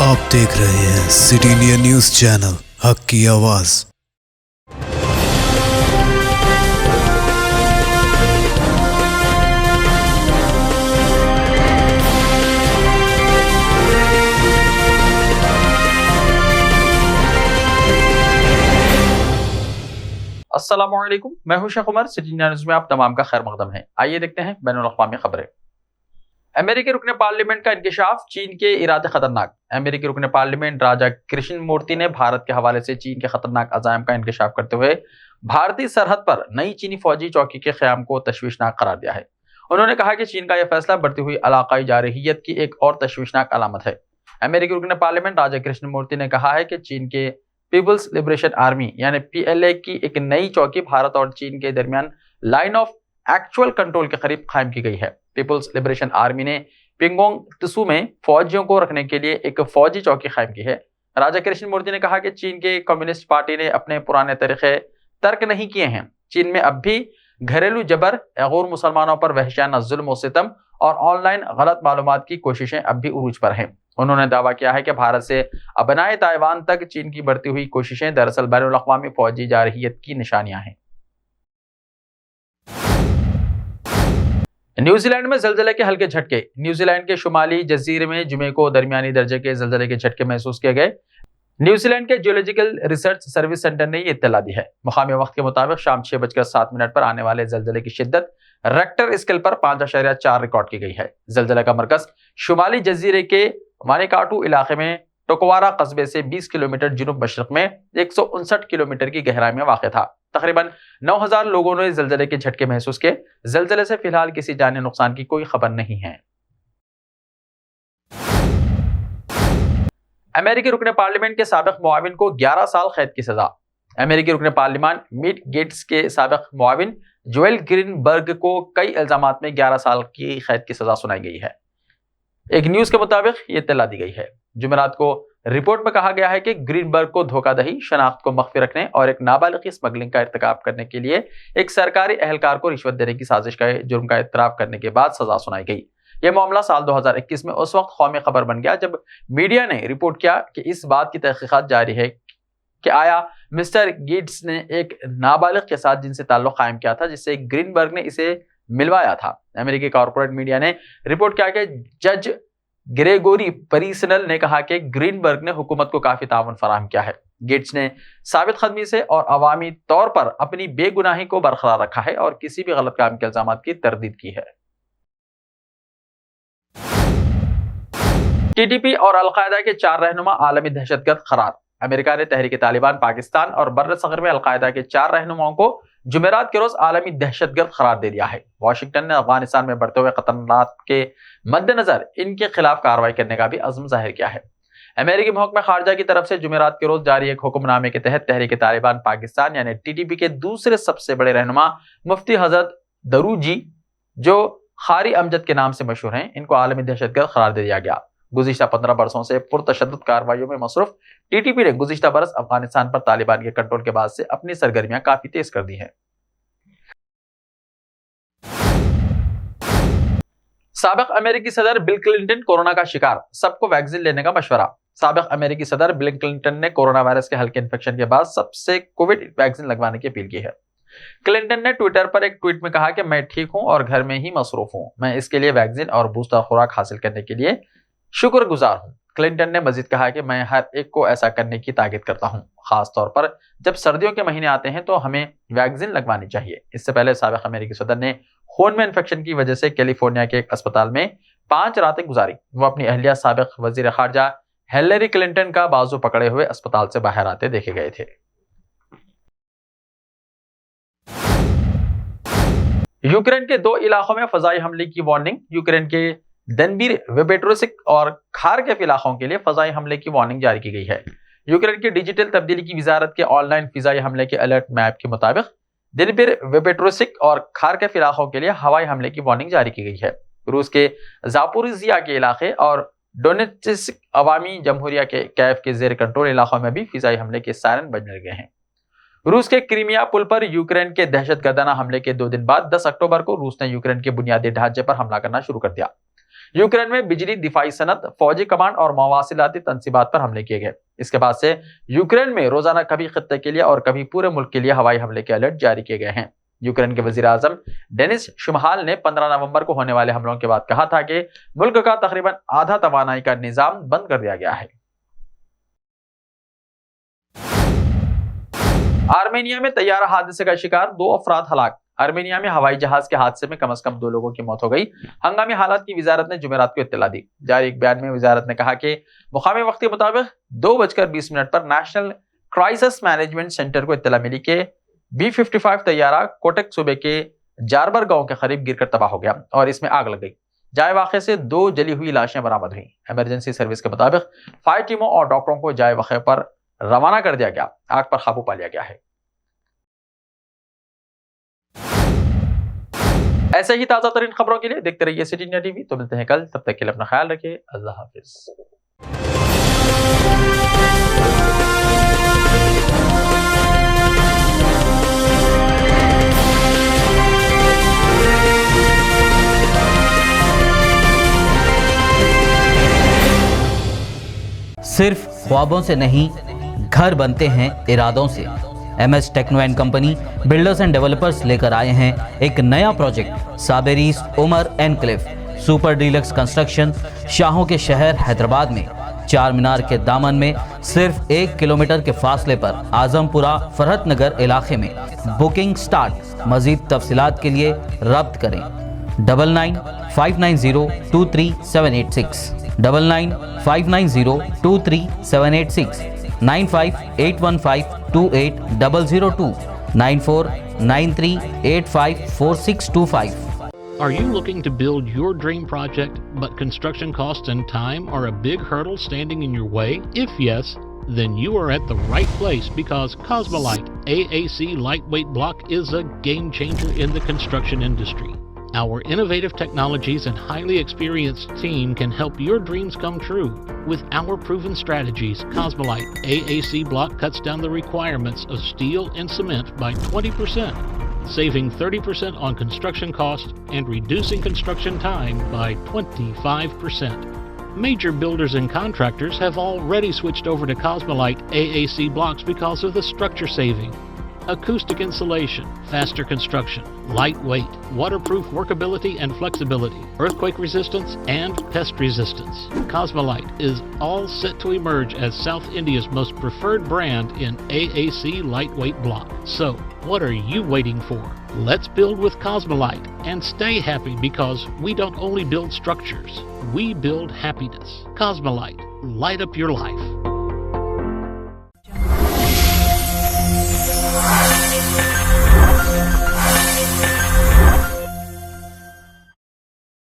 आप देख रहे हैं सिटी इंडिया न्यूज चैनल, हक की आवाज। अस्सलामुअलैकुम, मैं हूं Sheikh Umar. City India News में आप तमाम का खैर मकदम है। आइए देखते हैं बैनुल-अक़वामी खबरें। अमेरिकी रुकने पार्लियामेंट का इंकशाफ, चीन के इरादे खतरनाक। अमेरिकी रुकने पार्लियामेंट राजा कृष्ण मूर्ति ने भारत के हवाले से चीन के खतरनाक अज़ाइम का इंकशाफ करते हुए भारतीय सरहद पर नई चीनी फौजी चौकी के क़याम को तशवीशनाक करार दिया है। उन्होंने कहा कि चीन का यह फैसला बढ़ती हुई इलाकाई जारहियत की एक और तशवीशनाक अलामत है। अमेरिकी रुकने पार्लियामेंट राजा कृष्ण मूर्ति ने कहा है कि चीन के पीपल्स लिबरेशन आर्मी यानी PLA की एक नई चौकी भारत और चीन के दरमियान लाइन ऑफ एक्चुअल कंट्रोल के करीब कायम की गई है। पीपल्स लिबरेशन आर्मी ने पिंगोंग त्सू में फौजियों को रखने के लिए एक फौजी चौकी कायम की है। राजा कृष्ण मूर्ति ने कहा कि चीन के कम्युनिस्ट पार्टी ने अपने पुराने तरीके तर्क नहीं किए हैं। चीन में अब भी घरेलू जबर, गैर मुसलमानों पर वहशियाना जुल्म और सितम और ऑनलाइन गलत मालूमात की कोशिशें अब भी उरूज पर हैं। उन्होंने दावा किया है कि भारत से अबनाए ताइवान तक चीन की बढ़ती हुई कोशिशें दरअसल बैनुल-अक़वामी फौजी जारहियत की निशानियां हैं। न्यूजीलैंड में ज़लज़ले के हल्के झटके। न्यूजीलैंड के शुमाली जजीरे में जुमे को दरमियानी दर्जे के ज़लज़ले के झटके महसूस किए गए। न्यूजीलैंड के जियोलॉजिकल रिसर्च सर्विस सेंटर ने यह इत्तला दी है। मुकामी वक्त के मुताबिक शाम 6:07 पर आने वाले ज़लज़ले की शिद्दत रेक्टर स्केल पर 5.4 रिकॉर्ड की गई है। ज़लज़ले का मरकज शुमाली जजीरे के वानिकाटू इलाके में टोकवारा कस्बे से 20 किलोमीटर जुनूब मशरक में 159 किलोमीटर की गहराई में वाक़ था। तकरीबन 9,000 लोगों ने ज़लज़ले के झटके महसूस किए। ज़लज़ले से फिलहाल किसी जानी नुकसान की कोई खबर नहीं है। अमेरिकी रुकने पार्लियामेंट के साबिक मुआविन को 11 साल कैद की सजा। अमेरिकी रुकने पार्लियामेंट मीट गेट्स के साबिक मुआविन जोएल ग्रीनबर्ग को कई इल्जामात में 11 साल की कैद की सजा सुनाई गई है। एक न्यूज के मुताबिक ये इत्तला दी गई है। जुमेरात को रिपोर्ट में कहा गया है कि ग्रीनबर्ग को धोखाधड़ी, शनाख्त को मख्फी रखने और एक नाबालिग की स्मगलिंग का इर्तिकाब करने के लिए एक सरकारी एहलकार को रिश्वत देने की साजिश का जुर्म का इतराफ करने के बाद सजा सुनाई गई। यह मामला साल 2021 में उस वक्त कौमी खबर बन गया जब मीडिया ने रिपोर्ट किया कि इस बात की तहकीकात जारी है कि आया मिस्टर गेट्स ने एक नाबालिग के साथ जिनसे ताल्लुक कायम किया था जिससे ग्रीनबर्ग ने इसे मिलवाया था। अमेरिकी कॉर्पोरेट मीडिया ने रिपोर्ट किया कि जज ग्रेगोरी परिसनल ने कहा कि ग्रीनबर्ग ने हुकूमत को काफी ताउन फराहम किया है। गेट्स ने साबित कदमी से और अवामी तौर पर अपनी बेगुनाही को बरकरार रखा है और किसी भी गलत काम के इल्जामात की तरदीद की है। TTP और अलकायदा के 4 रहनुमा आलमी दहशतगर्द करार। अमेरिका ने तहरीक तालिबान पाकिस्तान और बर्र सगर में अलकायदा के 4 रहनुमाओं को जुमेरात के रोज आलमी दहशतगर्द करार दे दिया है। वाशिंगटन ने अफगानिस्तान में बढ़ते हुए खतरनाक के मद्देनजर इनके खिलाफ कार्रवाई करने का भी अज़्म जाहिर किया है। अमेरिकी महकमा खारजा की तरफ से जुमेरात के रोज जारी एक हुक्मनामे के तहत तहरीक तालिबान पाकिस्तान यानी TTP के दूसरे सबसे बड़े रहनुमा मुफ्ती हजरत दरूजी, जो खारी अमजद के नाम से मशहूर हैं, इनको आलमी दहशतगर्द करार दे दिया गया। गुज़िश्ता 15 बरसों से पुरतशद्दुद कार्रवाइयों में मसरूफ TTP ने गुज़िश्ता बरस अफगानिस्तान पर तालिबान के कंट्रोल के बाद से अपनी सरगर्मियां काफी तेज कर दी हैं। साबिक अमेरिकी सदर बिल क्लिंटन कोरोना का शिकार, सबको वैक्सीन लेने का मशवरा। साबिक अमेरिकी सदर बिल क्लिंटन ने कोरोना वायरस के हल्के इन्फेक्शन के बाद सबसे कोविड वैक्सीन लगवाने की अपील की है। क्लिंटन ने ट्विटर पर एक ट्वीट में कहा कि मैं ठीक हूं और घर में ही मसरूफ हूं। मैं इसके लिए वैक्सीन और बूस्टर खुराक हासिल करने के लिए शुक्रगुजार हूं। क्लिंटन ने मजीद कहा कि मैं हर एक को ऐसा करने की ताकीद करता हूं, खास तौर पर जब सर्दियों के महीने आते हैं तो हमें वैक्सीन लगवानी चाहिए। इससे पहले साबिक अमेरिकी सदर ने खून में इन्फेक्शन की वजह से कैलिफोर्निया के एक अस्पताल में 5 रातें गुजारी। वो अपनी अहलिया साबिक वजीर खारजा हिलेरी क्लिंटन का बाजू पकड़े हुए अस्पताल से बाहर आते देखे गए थे। यूक्रेन के 2 इलाकों में फजाई हमले की वार्निंग। यूक्रेन के दनबीर, वेबेट्रोसिक और खार्किव इलाकों के लिए फजाई हमले की वार्निंग जारी की गई है। यूक्रेन की डिजिटल तब्दीली की वजारत के ऑनलाइन फिजाई हमले के अलर्ट मैप के मुताबिक दनबीर, वेबेट्रोसिक और खार्किव इलाकों के लिए हवाई हमले की वार्निंग जारी की गई है। रूस के जापोरिजिया के इलाके और डोनेत्स्क अवामी जमहूरिया के कैफ के जेर कंट्रोल इलाकों में भी फिजाई हमले के सायरन बजने लगे हैं। रूस के क्रीमिया पुल पर यूक्रेन के दहशतगर्दाना हमले के 2 दिन बाद 10 अक्टूबर को रूस ने यूक्रेन के बुनियादी ढांचे पर हमला करना शुरू कर दिया। यूक्रेन में बिजली, दिफाई सनत, फौजी कमांड और मवासिलाती तंसीबात पर हमले किए गए। इसके बाद से यूक्रेन में रोजाना कभी खत्ते के लिए और कभी पूरे मुल्क के लिए हवाई हमले के अलर्ट जारी किए गए हैं। यूक्रेन के वजीर आजम डेनिस शुमहाल ने 15 नवंबर को होने वाले हमलों के बाद कहा था कि मुल्क का तकरीबन आधा तवानाई का निजाम बंद कर दिया गया है। आर्मेनिया में तैयारा हादसे का शिकार 2 अफराद हलाक। आर्मेनिया में हवाई जहाज के हादसे में कम से कम 2 लोगों की मौत हो गई। हंगामी हालात की वजारत ने जुमेरात को इत्तला दी। जारी एक बयान में वजारत ने कहा कि मुकामी वक्त के मुताबिक 2:20 पर नेशनल क्राइसिस मैनेजमेंट सेंटर को इत्तला मिली कि B-55 तैयारा कोटक सूबे के जारबर गांव के करीब गिरकर तबाह हो गया और इसमें आग लग गई। जाए वाक़े से 2 जली हुई लाशें बरामद हुई। इमरजेंसी सर्विस के मुताबिक फायर टीमों और डॉक्टरों को जाए वाक़े पर रवाना कर दिया गया। आग पर काबू पा लिया गया है। ऐसे ही ताजा तरीन खबरों के लिए देखते रहिए सिटी इंडिया टीवी। तो मिलते हैं कल, तब तक के लिए अपना ख्याल रखिए। अल्लाह हाफिज। सिर्फ ख्वाबों से नहीं, घर बनते हैं इरादों से। MS techno and company builders and developers लेकर आए हैं एक नया प्रोजेक्ट, साबेरीज Umar enclave super deluxe construction. शाहों के शहर हैदराबाद में चार मीनार के दामन में सिर्फ 1 किलोमीटर के फासले पर आजमपुरा फरहत नगर इलाके में बुकिंग स्टार्ट। मजीद तफसीलात के लिए रब्त करें 9959023786 9959023786 9581528002 9493854625। Are you looking to build your dream project, but construction costs and time are a big hurdle standing in your way? If yes, then you are at the right place, because Cosmolite AAC lightweight block is a game changer in the construction industry. Our innovative technologies and highly experienced team can help your dreams come true. With our proven strategies, Cosmolite AAC block cuts down the requirements of steel and cement by 20%, saving 30% on construction costs and reducing construction time by 25%. Major builders and contractors have already switched over to Cosmolite AAC blocks because of the structure saving. Acoustic insulation, faster construction, lightweight, waterproof workability and flexibility, earthquake resistance, and pest resistance. Cosmolite is all set to emerge as South India's most preferred brand in AAC lightweight block. So, what are you waiting for? Let's build with Cosmolite and stay happy, because we don't only build structures, we build happiness. Cosmolite, light up your life.